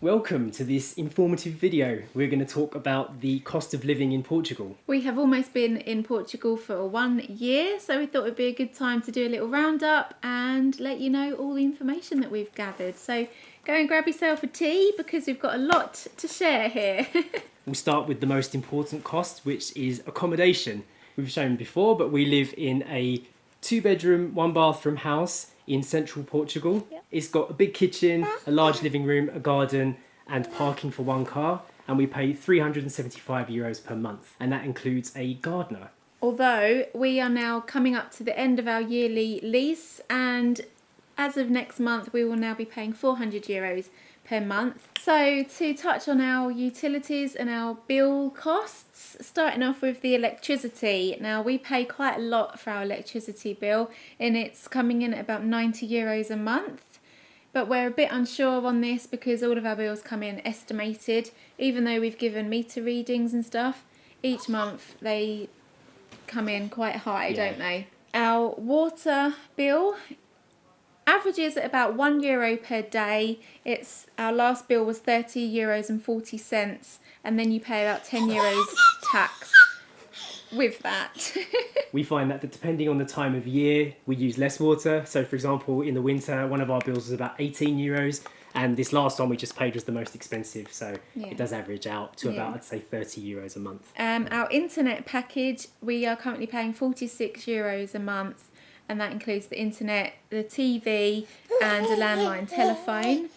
Welcome to this informative video. We're going to talk about the cost of living in Portugal. We have almost been in Portugal for 1 year, so we thought it would be a good time to do a little roundup and let you know all the information that we've gathered. So go and grab yourself a tea because we've got a lot to share here. We'll start with the most important cost, which is accommodation. We've shown before, but we live in a 2-bedroom, 1-bathroom house in central Portugal. Yep. It's got a big kitchen, a large living room, a garden and parking for 1 car, and we pay €375 per month, and that includes a gardener. Although we are now coming up to the end of our yearly lease, and as of next month we will now be paying €400 per month. So to touch on our utilities and our bill costs, starting off with the electricity. Now we pay quite a lot for our electricity bill and it's coming in at about €90 a month. But we're a bit unsure on this because all of our bills come in estimated. Even though we've given meter readings and stuff, each month they come in quite high, don't they? Our water bill averages at about €1 per day. Our last bill was €30.40, and then you pay about €10 tax with that. We find that depending on the time of year, we use less water. So for example, in the winter, one of our bills was about €18, and this last one we just paid was the most expensive. So it does average out to about, I'd say, €30 a month. Our internet package, we are currently paying €46 a month. And that includes the internet, the TV and a landline telephone.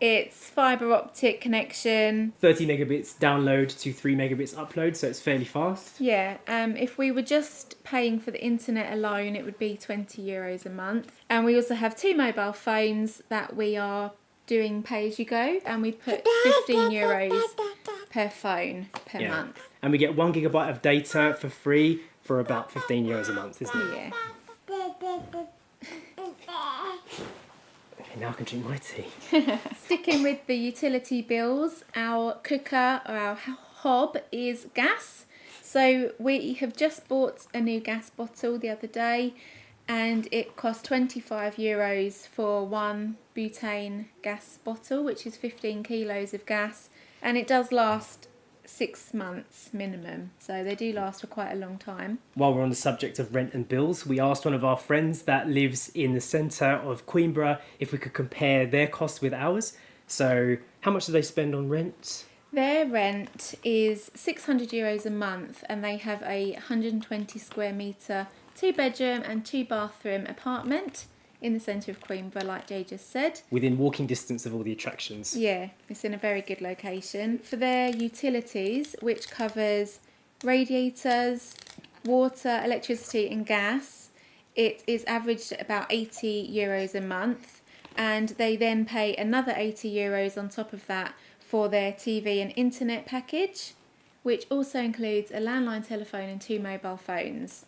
It's fibre optic connection. 30 megabits download to 3 megabits upload, so it's fairly fast. Yeah, if we were just paying for the internet alone, it would be €20 a month. And we also have 2 mobile phones that we are doing pay as you go, and we put €15 per phone per month. And we get 1 gigabyte of data for free for about €15 a month, isn't it? Yeah. Okay, now I can drink my tea. Sticking with the utility bills, our cooker or our hob is gas. So we have just bought a new gas bottle the other day, and it cost €25 for 1 butane gas bottle, which is 15 kilos of gas, and it does last 6 months minimum, so they do last for quite a long time. While we're on the subject of rent and bills, we asked one of our friends that lives in the centre of Coimbra if we could compare their cost with ours. So how much do they spend on rent? Their rent is €600 a month, and they have a 120 square metre 2-bedroom and 2-bathroom apartment in the centre of Coimbra, like Jay just said. Within walking distance of all the attractions. Yeah, it's in a very good location. For their utilities, which covers radiators, water, electricity and gas, it is averaged at about €80 a month, and they then pay another €80 on top of that for their TV and internet package, which also includes a landline telephone and 2 mobile phones.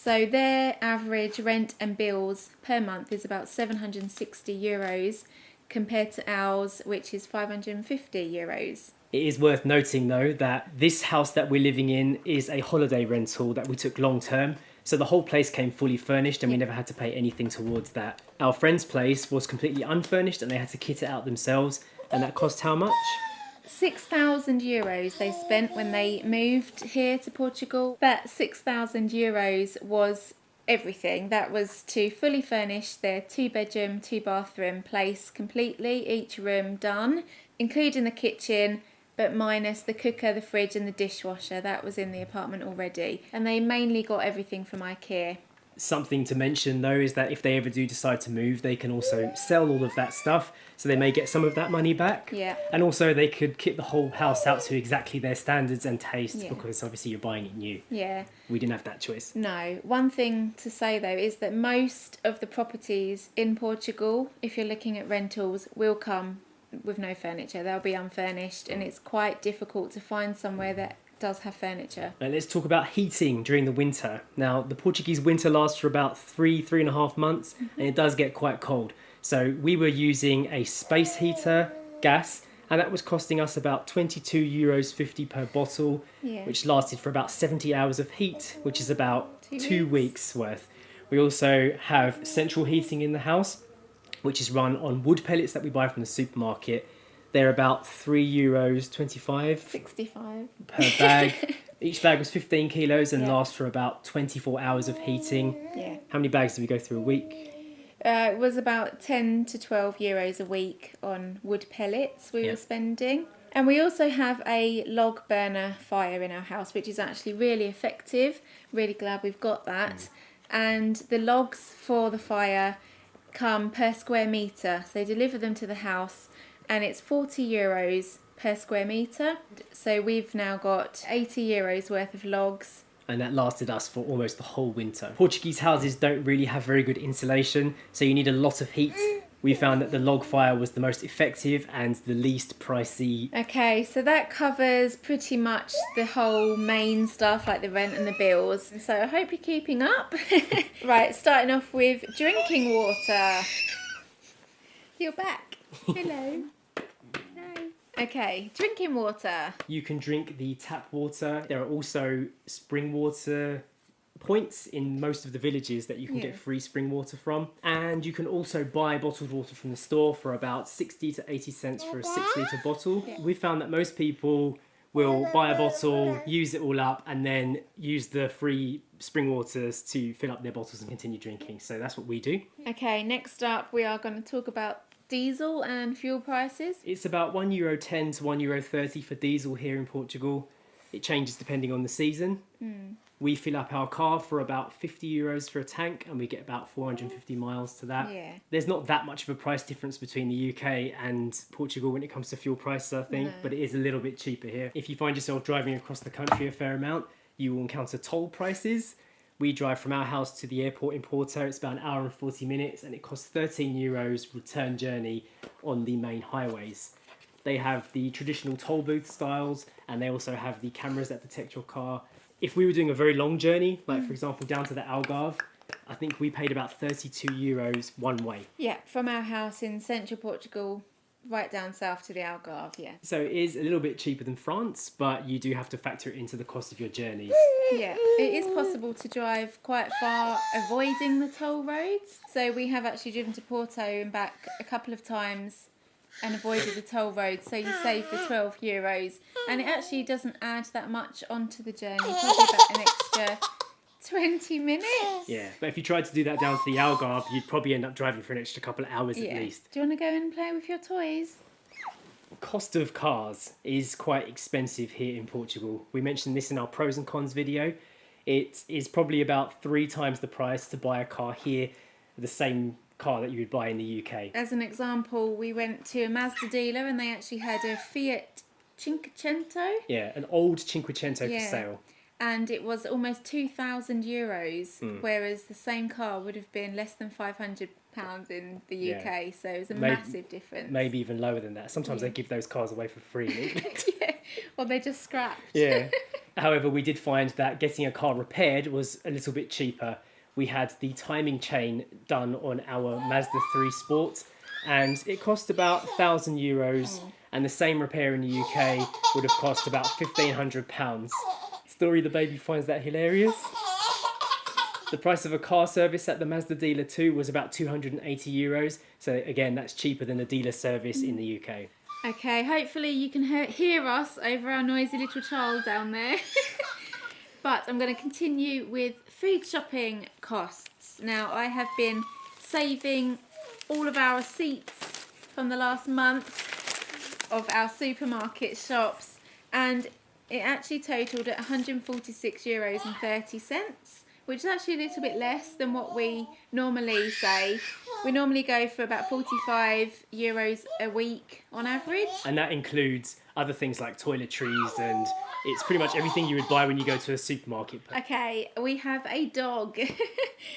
So their average rent and bills per month is about €760 compared to ours, which is €550. It is worth noting though that this house that we're living in is a holiday rental that we took long term. So the whole place came fully furnished and we never had to pay anything towards that. Our friend's place was completely unfurnished and they had to kit it out themselves, and that cost how much? €6,000 they spent when they moved here to Portugal. That €6,000 was everything. That was to fully furnish their 2-bedroom, 2-bathroom place completely, each room done, including the kitchen, but minus the cooker, the fridge and the dishwasher. That was in the apartment already. And they mainly got everything from IKEA. Something to mention though is that if they ever do decide to move, they can also sell all of that stuff, so they may get some of that money back. Yeah. And also they could kit the whole house out to exactly their standards and taste, because obviously you're buying it new. Yeah. We didn't have that choice. No. One thing to say though is that most of the properties in Portugal, if you're looking at rentals, will come with no furniture. They'll be unfurnished, and it's quite difficult to find somewhere that does have furniture. And let's talk about heating during the winter. Now, the Portuguese winter lasts for about 3.5 months, and it does get quite cold. So we were using a space heater, gas, and that was costing us about €22.50 per bottle, which lasted for about 70 hours of heat, which is about 2 weeks worth. We also have central heating in the house, which is run on wood pellets that we buy from the supermarket. They're about €3.25 65 per bag. Each bag was 15 kilos and Yeah. lasts for about 24 hours of heating. Yeah. How many bags do we go through a week? It was about 10 to 12 euros a week on wood pellets we Yeah. were spending. And we also have a log burner fire in our house, which is actually really effective. Really glad we've got that. And the logs for the fire come per square metre. So they deliver them to the house and it's 40 euros per square metre. So we've now got 80 euros worth of logs. And that lasted us for almost the whole winter. Portuguese houses don't really have very good insulation, so you need a lot of heat. We found that the log fire was the most effective and the least pricey. Okay, so that covers pretty much the whole main stuff like the rent and the bills. So I hope you're keeping up. Right, starting off with drinking water. You're back. Hello. Hi. Okay, drinking water. You can drink the tap water. There are also spring water points in most of the villages that you can get free spring water from. And you can also buy bottled water from the store for about 60 to 80 cents for a 6-litre bottle. Yeah. We found that most people will buy a bottle, use it all up, and then use the free spring waters to fill up their bottles and continue drinking. So that's what we do. Okay, next up we are going to talk about diesel and fuel prices. It's about €1.10 to €1.30 for diesel here in Portugal. It changes depending on the season. We fill up our car for about €50 for a tank and we get about 450 miles to that. Yeah. There's not that much of a price difference between the UK and Portugal when it comes to fuel prices, I think, but it is a little bit cheaper here. If you find yourself driving across the country a fair amount, you will encounter toll prices. We drive from our house to the airport in Porto. It's about an hour and 40 minutes and it costs €13 return journey on the main highways. They have the traditional toll booth styles and they also have the cameras that detect your car. If we were doing a very long journey, like for example down to the Algarve, I think we paid about €32 one way. Yeah, from our house in central Portugal right down south to the Algarve, yeah. So it is a little bit cheaper than France, but you do have to factor it into the cost of your journeys. Yeah, it is possible to drive quite far avoiding the toll roads. So we have actually driven to Porto and back a couple of times and avoided the toll roads, so you save the €12 and it actually doesn't add that much onto the journey, probably about an extra 20 minutes. Yeah, but if you tried to do that down to the Algarve, you'd probably end up driving for an extra couple of hours at least. Do you want to go and play with your toys? Cost of cars is quite expensive here in Portugal. We mentioned this in our pros and cons video. It is probably about 3 times the price to buy a car here, the same car that you would buy in the UK. As an example, we went to a Mazda dealer and they actually had a Fiat Cinquecento. Yeah, an old Cinquecento for sale. And it was almost €2,000, whereas the same car would have been less than £500 in the UK. So it was a massive difference. Maybe even lower than that. Sometimes they give those cars away for free in England. Yeah, or they just scrapped. Yeah. However, we did find that getting a car repaired was a little bit cheaper. We had the timing chain done on our Mazda 3 Sport and it cost about €1,000 and the same repair in the UK would have cost about £1,500. Story the baby finds that hilarious. The price of a car service at the Mazda dealer too was about €280. So again, that's cheaper than a dealer service in the UK. Okay, hopefully you can hear us over our noisy little child down there. But I'm going to continue with food shopping costs. Now, I have been saving all of our receipts from the last month of our supermarket shops, and it actually totaled at €146.30, which is actually a little bit less than what we normally save. We normally go for about €45 a week on average. And that includes other things like toiletries and it's pretty much everything you would buy when you go to a supermarket. Okay, we have a dog.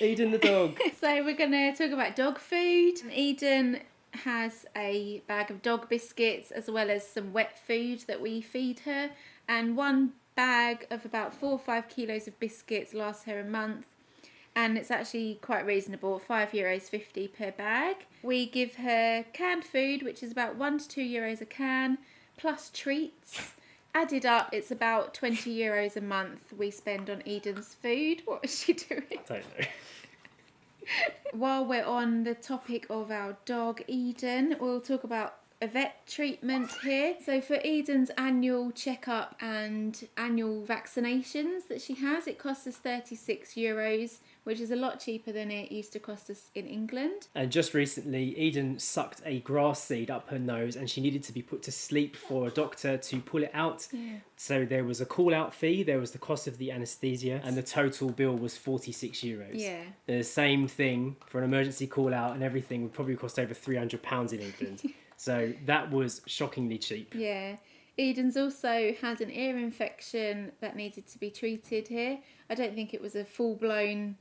Eden the dog. So we're going to talk about dog food. Eden has a bag of dog biscuits as well as some wet food that we feed her. And one bag of about 4 or 5 kilos of biscuits lasts her a month. And it's actually quite reasonable, €5.50 per bag. We give her canned food, which is about €1 to €2 a can, plus treats. Added up, it's about €20 a month we spend on Eden's food. What is she doing? I don't know. While we're on the topic of our dog Eden, we'll talk about a vet treatment here. So for Eden's annual checkup and annual vaccinations that she has, it costs us €36, which is a lot cheaper than it used to cost us in England. And just recently, Eden sucked a grass seed up her nose and she needed to be put to sleep for a doctor to pull it out. Yeah. So there was a call-out fee, there was the cost of the anaesthesia, and the total bill was €46. Yeah. The same thing for an emergency call-out and everything would probably cost over £300 in England. So that was shockingly cheap. Yeah. Eden's also had an ear infection that needed to be treated here. I don't think it was a full-blown,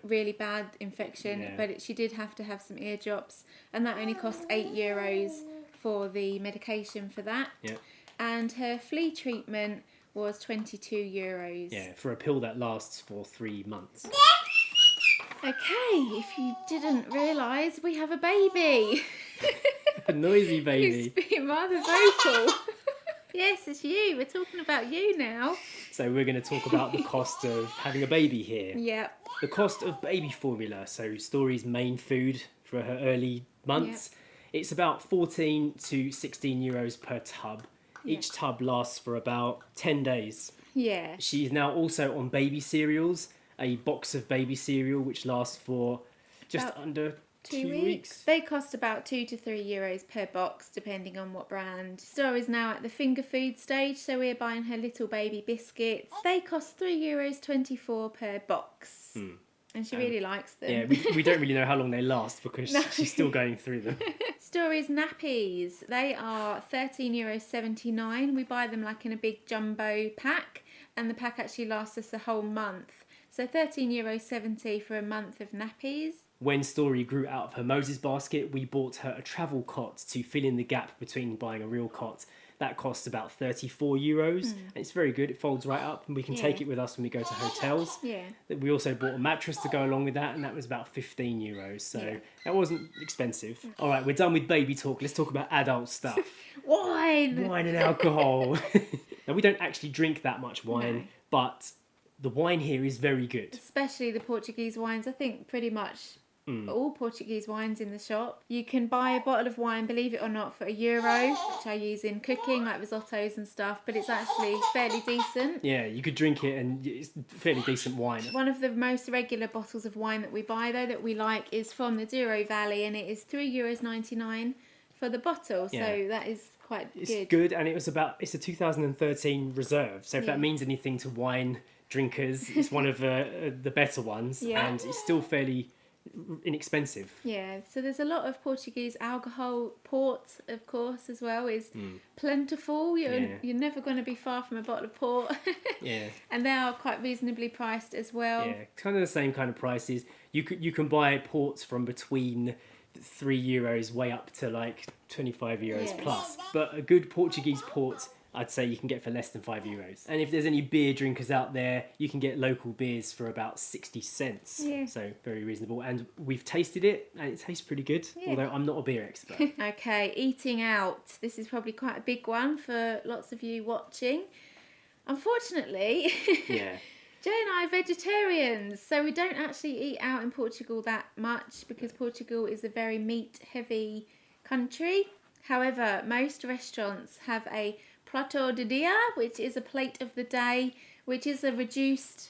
really bad infection, but she did have to have some ear drops, and that only cost €8 for the medication for that. Yeah. And her flea treatment was €22. Yeah, for a pill that lasts for 3 months. Okay, if you didn't realise, we have a baby. A noisy baby. Who's being rather vocal. Yes, it's you. We're talking about you now. So we're going to talk about the cost of having a baby here. Yep. The cost of baby formula, so Story's main food for her early months. Yep. It's about 14 to €16 per tub. Yep. Each tub lasts for about 10 days. Yeah. She's now also on baby cereals, a box of baby cereal which lasts for just under 2 weeks. They cost about €2 to €3 per box, depending on what brand. Store is now at the finger food stage, so we're buying her little baby biscuits. They cost €3.24 per box. And she really likes them. Yeah, we don't really know how long they last because she's still going through them. Story's nappies. They are €13.79. We buy them like in a big jumbo pack, and the pack actually lasts us a whole month. So €13.70 for a month of nappies. When Story grew out of her Moses basket, we bought her a travel cot to fill in the gap between buying a real cot. That costs about €34, and it's very good. It folds right up, and we can take it with us when we go to hotels. Yeah. We also bought a mattress to go along with that, and that was about €15, so that wasn't expensive. All right, we're done with baby talk. Let's talk about adult stuff. Wine and alcohol. Now, we don't actually drink that much wine, but the wine here is very good. Especially the Portuguese wines. I think pretty much all Portuguese wines in the shop. You can buy a bottle of wine, believe it or not, for €1, which I use in cooking, like risottos and stuff, but it's actually fairly decent. Yeah, you could drink it and it's fairly decent wine. One of the most regular bottles of wine that we buy, though, that we like, is from the Douro Valley, and it is €3.99 for the bottle, so that is quite good. It's good, and it's a 2013 reserve, so if that means anything to wine drinkers, it's one of the better ones, and it's still fairly inexpensive. Yeah, so there's a lot of Portuguese alcohol. Port, of course, as well, is plentiful. You're never going to be far from a bottle of port. Yeah. And they are quite reasonably priced as well. Yeah, kind of the same kind of prices. You can buy ports from between €3 way up to like €25 plus. But a good Portuguese port, I'd say you can get for less than €5. And if there's any beer drinkers out there, you can get local beers for about 60 cents. Yeah. So very reasonable. And we've tasted it and it tastes pretty good, although I'm not a beer expert. Okay, eating out. This is probably quite a big one for lots of you watching. Unfortunately, Jay and I are vegetarians, so we don't actually eat out in Portugal that much because Portugal is a very meat-heavy country. However, most restaurants have a prato de dia, which is a plate of the day, which is a reduced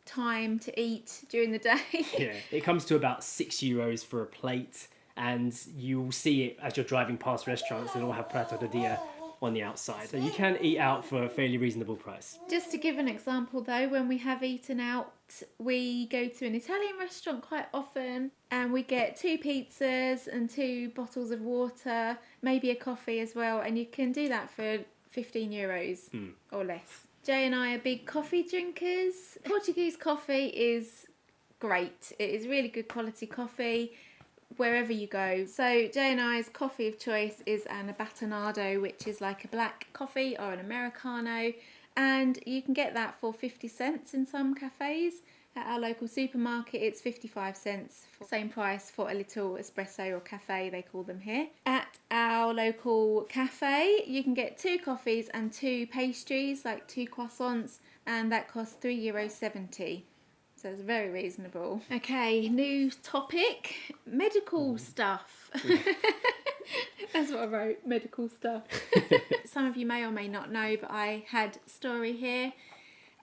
time to eat during the day. Yeah, it comes to about €6 for a plate, and you'll see it as you're driving past restaurants and all have prato de dia on the outside. So you can eat out for a fairly reasonable price. Just to give an example though, when we have eaten out, we go to an Italian restaurant quite often and we get 2 pizzas and 2 bottles of water, maybe a coffee as well, and you can do that for €15 or less. Jay and I are big coffee drinkers. Portuguese coffee is great. It is really good quality coffee wherever you go. So Jay and I's coffee of choice is an abatonado, which is like a black coffee or an Americano, and you can get that for 50 cents in some cafes. At our local supermarket it's 55 cents, same price for a little espresso or cafe, they call them here. At our local cafe you can get 2 coffees and 2 pastries, like 2 croissants, and that costs €3.70. So it's very reasonable. Okay, new topic, medical stuff. That's what I wrote, medical stuff. Some of you may or may not know, but I had Story here,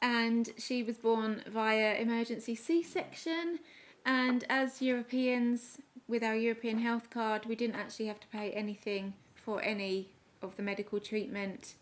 and she was born via emergency C-section. And as Europeans, with our European health card, we didn't actually have to pay anything for any of the medical treatment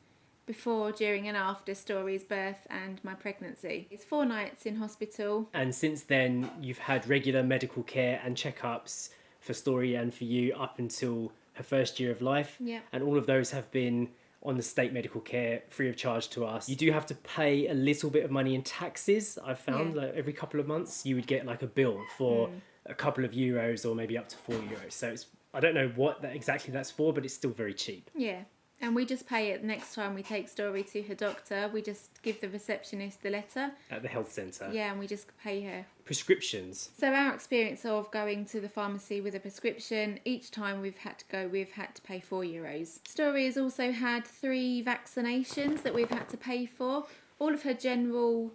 before, during and after Story's birth and my pregnancy. It's 4 nights in hospital. And since then, you've had regular medical care and checkups for Story and for you up until her first year of life. Yeah. And all of those have been on the state medical care free of charge to us. You do have to pay a little bit of money in taxes, I've found. Yeah. Like every couple of months, you would get like a bill for a couple of euros or maybe up to 4 euros. So it's, I don't know what exactly that's for, but it's still very cheap. Yeah. And we just pay it next time we take Story to her doctor. We just give the receptionist the letter. At the health centre. Yeah, and we just pay her. Prescriptions. So our experience of going to the pharmacy with a prescription, each time we've had to go, we've had to pay 4 euros. Story has also had 3 vaccinations that we've had to pay for. All of her general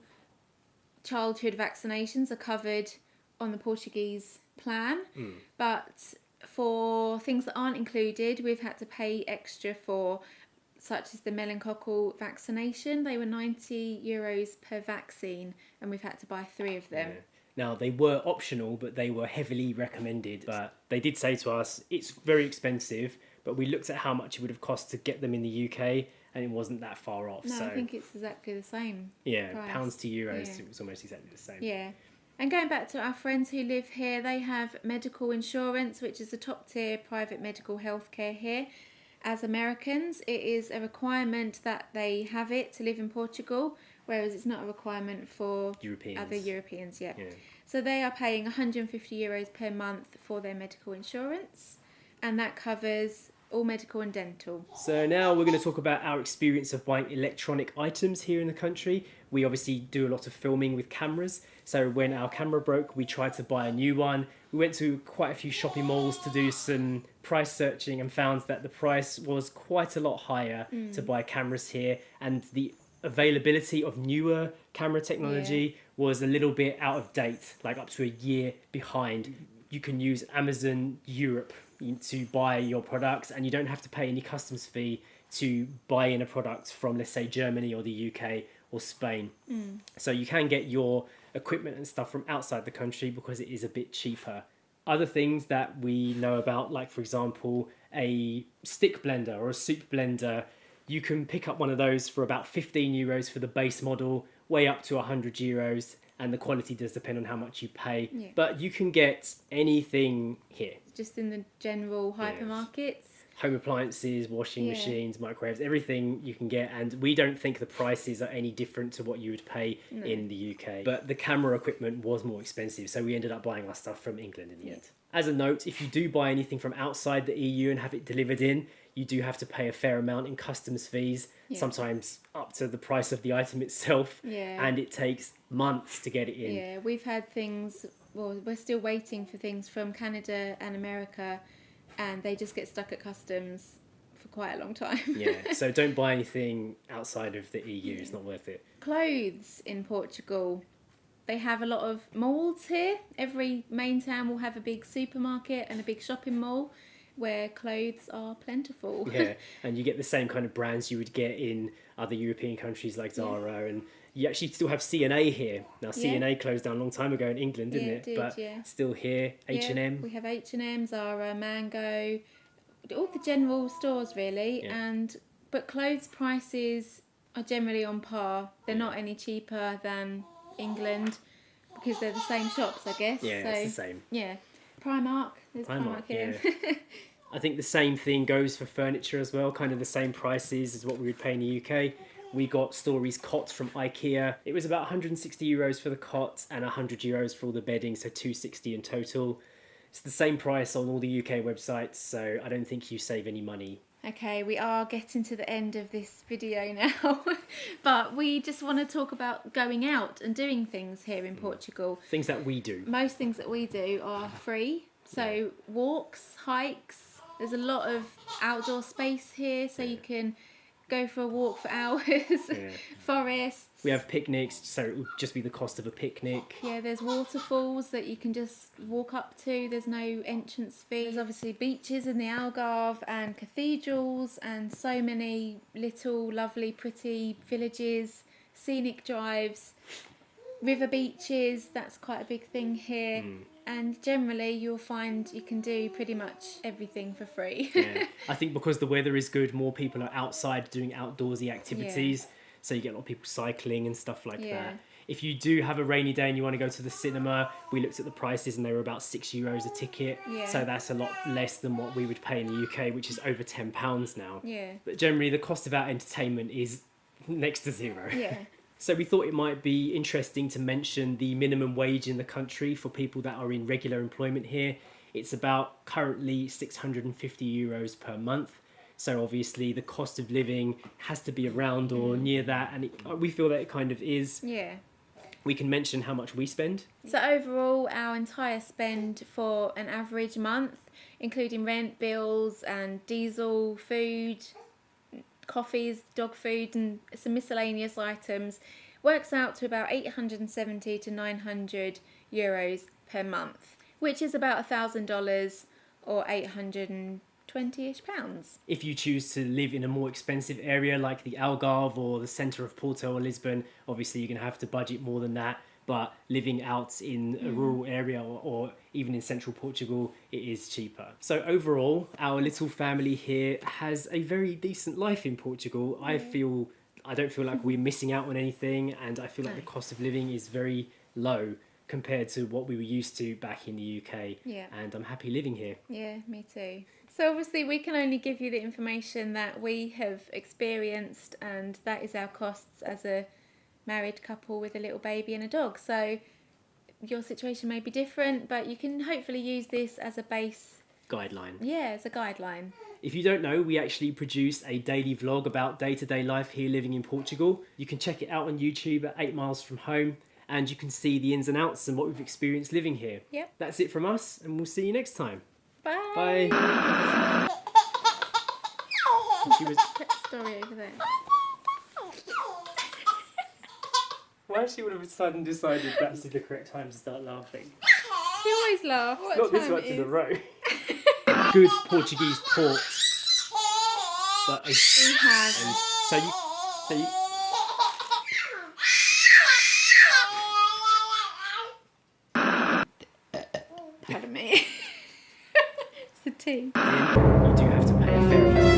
childhood vaccinations are covered on the Portuguese plan, but for things that aren't included, we've had to pay extra for, such as the meningococcal vaccination. They were 90 euros per vaccine, and we've had to buy 3 of them. Yeah. Now, they were optional, but they were heavily recommended. But they did say to us, it's very expensive, but we looked at how much it would have cost to get them in the UK, and it wasn't that far off. No, so I think it's exactly the same. yeah, price. pounds to euros, Yeah. it was almost exactly the same. Yeah. And going back to our friends who live here, they have medical insurance, which is a top tier private medical health care here. As Americans, it is a requirement that they have it to live in Portugal, whereas it's not a requirement for Europeans. other Europeans, yeah. Yeah. So they are paying 150 euros per month for their medical insurance, and that covers all medical and dental. So now we're going to talk about our experience of buying electronic items here in the country. We obviously do a lot of filming with cameras. So when our camera broke, we tried to buy a new one. We went to quite a few shopping malls to do some price searching and found that the price was quite a lot higher to buy cameras here. And the availability of newer camera technology was a little bit out of date, like up to a year behind. You can use Amazon Europe to buy your products, and you don't have to pay any customs fee to buy in a product from, let's say, Germany or the UK or Spain. So you can get your equipment and stuff from outside the country because it is a bit cheaper. Other things that we know about, like for example, a stick blender or a soup blender, you can pick up one of those for about 15 euros for the base model, way up to 100 euros. And the quality does depend on how much you pay. Yeah. But you can get anything here. Just in the general hypermarkets. Home appliances, washing machines, microwaves, everything you can get. And we don't think the prices are any different to what you would pay in the UK. But the camera equipment was more expensive, so we ended up buying our stuff from England in the end. As a note, if you do buy anything from outside the EU and have it delivered in, you do have to pay a fair amount in customs fees, sometimes up to the price of the item itself. And it takes months to get it in. Yeah, we've had things, well, we're still waiting for things from Canada and America, and they just get stuck at customs for quite a long time. Yeah, so don't buy anything outside of the EU, it's not worth it. Clothes in Portugal. They have a lot of malls here. Every main town will have a big supermarket and a big shopping mall where clothes are plentiful. Yeah, and you get the same kind of brands you would get in other European countries like Zara, and you actually still have C&A here. Now C&A closed down a long time ago in England, didn't it? But still here, H&M. We have H&M, Zara, Mango, all the general stores really. But clothes prices are generally on par. They're not any cheaper than England because they're the same shops, I guess. Yeah, so, it's the same. Yeah. Primark. There's Primark here. Yeah. I think the same thing goes for furniture as well, kind of the same prices as what we would pay in the UK. We got Story's cots from IKEA. It was about 160 euros for the cot and 100 euros for all the bedding, so 260 in total. It's the same price on all the UK websites, so I don't think you save any money. Okay, we are getting to the end of this video now, but we just want to talk about going out and doing things here in Portugal. Things that we do. Most things that we do are free, so walks, hikes, there's a lot of outdoor space here, so you can go for a walk for hours. Yeah. Forests. We have picnics, so it would just be the cost of a picnic. Yeah, there's waterfalls that you can just walk up to. There's no entrance fee. There's obviously beaches in the Algarve and cathedrals and so many little lovely pretty villages, scenic drives, river beaches. That's quite a big thing here. And generally you'll find you can do pretty much everything for free. Yeah. I think because the weather is good, more people are outside doing outdoorsy activities. Yeah. So you get a lot of people cycling and stuff like Yeah. that. If you do have a rainy day and you want to go to the cinema, we looked at the prices and they were about €6 a ticket. Yeah. So that's a lot less than what we would pay in the UK, which is over £10 now. Yeah. But generally the cost of our entertainment is next to zero. Yeah. So we thought it might be interesting to mention the minimum wage in the country for people that are in regular employment here. It's about currently €650 per month. So obviously the cost of living has to be around or near that, and we feel that it kind of is. Yeah. We can mention how much we spend. So overall, our entire spend for an average month, including rent, bills and diesel, food, coffees, dog food and some miscellaneous items, works out to about €870 to €900 per month, which is about $1,000 or 820-ish pounds. If you choose to live in a more expensive area like the Algarve or the centre of Porto or Lisbon, obviously you're going to have to budget more than that. But living out in a rural area or even in central Portugal, it is cheaper. So overall, our little family here has a very decent life in Portugal. I don't feel like we're missing out on anything, and I feel like the cost of living is very low compared to what we were used to back in the UK. Yeah. And I'm happy living here. Yeah, me too. So obviously we can only give you the information that we have experienced, and that is our costs as a married couple with a little baby and a dog. So your situation may be different, but you can hopefully use this as a base Guideline. Yeah, as a guideline. If you don't know, we actually produce a daily vlog about day-to-day life here living in Portugal. You can check it out on YouTube at 8 Miles From Home, and you can see the ins and outs and what we've experienced living here. Yep. That's it from us, and we'll see you next time. Bye. Bye. She was... Put the story over there. Why she would have suddenly decided that's the correct time to start laughing? She always laughs. Not this much in a row. Good Portuguese port. But We have. so you Pardon me. It's the tea. do have to pay a ferry.